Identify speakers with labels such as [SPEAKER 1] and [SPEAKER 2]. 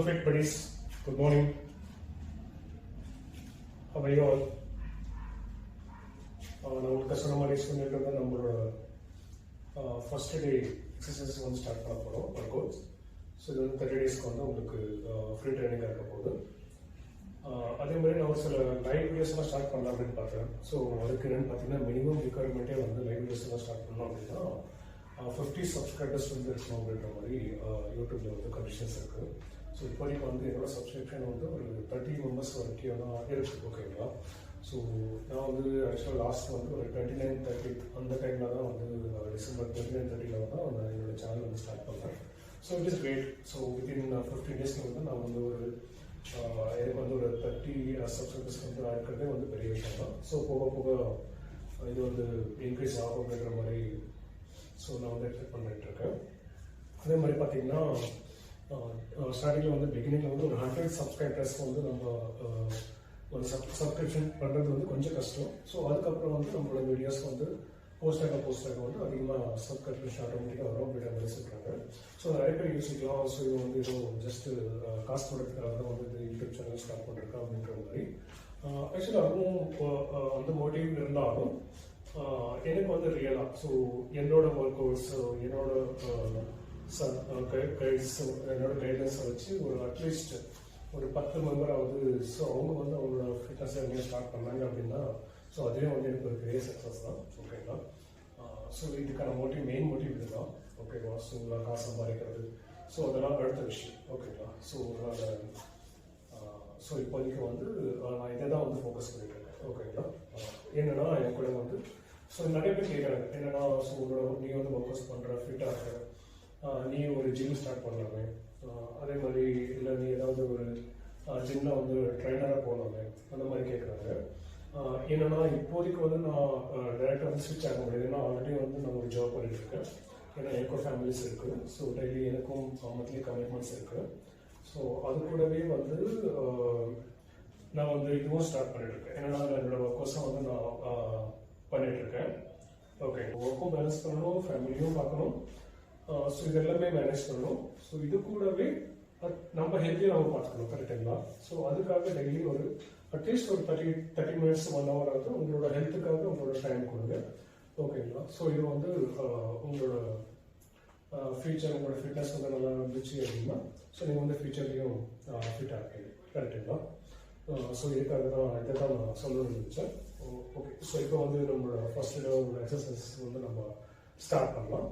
[SPEAKER 1] Hello Fit Buddies, good morning. How are you all? Now சொன்ன மாதிரி சொல்லிட்டு நம்மளோட ஃபர்ஸ்ட் டே எக்ஸசைஸ் வந்து ஸ்டார்ட் பண்ண போகிறோம் ஒர்க் அவுட்ஸ். ஸோ இது வந்து 30 டேஸ்க்கு வந்து உங்களுக்கு ஃப்ரீ ட்ரைனிங்காக இருக்க போகுது. அதே மாதிரி நான் ஒரு சில லைவ் வீடியோஸ்லாம் ஸ்டார்ட் பண்ணலாம் அப்படின்னு பார்த்தேன். ஸோ அதுக்கு என்னென்னு பார்த்தீங்கன்னா மினிமம் ரிக்வயர்மெண்ட்டே வந்து லைவ் வீடியோஸ் எல்லாம் ஸ்டார்ட் பண்ணோம் அப்படின்னா 50 சப்ஸ்கிரைபர்ஸ் வந்து இருக்கணும் அப்படின்ற மாதிரி யூடியூப்ல வந்து கண்டிஷன்ஸ் இருக்குது. ஸோ இப்போதைக்கு வந்து என்னோட சப்ஸ்கிரிப்ஷன் வந்து ஒரு 30 மெம்பர்ஸ் வரைக்கும் தான் இருக்குது. ஓகேங்களா? ஸோ நான் வந்து ஆக்சுவலாக லாஸ்ட் வந்து ஒரு 29-30 அந்த டைமில் தான் வந்து டிசம்பர் 29-30 தான் வந்து என்னோட சேனல் வந்து ஸ்டார்ட் பண்ணேன். So it is great. So within 15 டேஸ்க்கு வந்து நான் வந்து ஒரு எனக்கு வந்து ஒரு 30 சப்ஸ்கிரைபர்ஸ் வந்து இருக்கிறதே வந்து பெரிய விஷயம் தான். ஸோ போக போக இது வந்து இன்க்ரீஸ் ஆகும் அப்படின்ற மாதிரி ஸோ நான் வந்து எக்ஸ்பெக்ட் பண்ணிட்டு இருக்கேன். அதே மாதிரி பார்த்தீங்கன்னா ஸ்டார்டிங்கில் வந்து பிகினிங்கில் வந்து ஒரு 100 சப்ஸ்கிரைபர்ஸ் வந்து நம்ம ஒரு சப்ஸ்கிரிப்ஷன் பண்ணுறது வந்து கொஞ்சம் கஷ்டம். ஸோ அதுக்கப்புறம் வந்து நம்மளோட வீடியோஸ் வந்து போஸ்டாக வந்து அதிகமாக சப்ஸ்கிரிப்ஷன் ஆட்டோமேட்டிக்காக வரும் அப்படின்ற மாதிரி சொல்கிறாங்க. ஸோ நிறைய பேர் யோசிக்கலாம். ஸோ இது வந்து ஏதோ ஜஸ்ட்டு காசு பண்ணுறதுக்காக தான் வந்து இது யூடியூப் சேனல் ஸ்டார்ட் பண்ணுறதுக்கா அப்படின்ற மாதிரி ஆக்சுவலாக அதுவும் அந்த மோட்டிவ் இருந்தாலும் எனக்கு வந்து ரியலாக ஸோ என்னோட ஒர்க் அவுட்ஸ் என்னோட என்னோட கைடன்ஸை வச்சு ஒரு அட்லீஸ்ட் ஒரு 10 மெம்பராவது ஸோ அவங்க வந்து அவங்களோட ஃபிட்னஸ் எங்கேயும் ஸ்டார்ட் பண்ணாங்க அப்படின்னா ஸோ அதுவே வந்து எனக்கு ஒரு பெரிய சக்ஸஸ் தான். ஓகேங்களா? ஸோ இதுக்கான மெயின் மோட்டிவ் இதுதான். ஓகேவா? ஸோ காசு சம்பாதிக்கிறது ஸோ அதெல்லாம் அடுத்த விஷயம். ஓகேங்களா? ஸோ அதனால் ஸோ இப்போதைக்கு வந்து நான் இதை தான் வந்து ஃபோக்கஸ் பண்ணிட்டு இருக்கேன். ஓகேங்களா? என்னன்னா என் கூட வந்து ஸோ நிறைய பேர் கேட்குறாங்க என்னன்னா ஸோ நீ வந்து ஒர்க் அவுட் பண்ணுற ஃபிட்டாக இருக்க நீ ஒரு ஜிம் ஸ்டார்ட் பண்ணலாமே, அதே மாதிரி இல்லை நீ ஏதாவது ஒரு ஜிம்மில் வந்து ட்ரைனராக போகலாமே அந்த மாதிரி கேட்குறாங்க. என்னன்னா இப்போதைக்கு வந்து நான் டேரெக்டாக வந்து ஸ்விட்ச் ஆக முடியாது. ஏன்னா ஆல்ரெடி வந்து நான் ஒரு ஜாப் பண்ணிட்டு இருக்கேன். ஏன்னா எனக்கும் ஃபேமிலிஸ் இருக்குது. ஸோ டெய்லி எனக்கும் மந்த்லி கமிட்மெண்ட்ஸ் இருக்குது. ஸோ அது கூடவே வந்து நான் வந்து இதுவும் ஸ்டார்ட் பண்ணிட்டு இருக்கேன். ஏன்னா என்னோட ஒர்க்கர்ஸும் வந்து நான் பண்ணிட்டு இருக்கேன். ஓகே, ஒர்க்கும் பேலன்ஸ் பண்ணணும், ஃபேமிலியும் பார்க்கணும். ஸோ இது எல்லாமே மேனேஜ் பண்ணணும். ஸோ இது கூடவே நம்ம ஹெல்த்தையும் நம்ம பார்த்துக்கணும். கரெக்டுங்களா? ஸோ அதுக்காக டெய்லி ஒரு அட்லீஸ்ட் ஒரு 30 மினிட்ஸ் 1 hour ஆகுது உங்களோட ஹெல்த்துக்காக உங்களோட டைம் கொடுங்க. ஓகேங்களா? ஸோ இது வந்து உங்களோட ஃபியூச்சர் உங்களோட ஃபிட்னஸ் வந்து நல்லா இருந்துச்சு அப்படின்னா ஸோ நீங்கள் வந்து ஃபியூச்சர்லேயும் ஃபிட்டாக இருக்கீங்க. கரெக்டுங்களா? ஸோ இதுக்காக தான் இதை தான் நான் சொல்லணும்னு நினச்சேன். ஓகே, ஸோ இப்போ வந்து நம்மளோட ஃபர்ஸ்ட் எக்ஸசைஸ் வந்து நம்ம ஸ்டார்ட் பண்ணலாம்.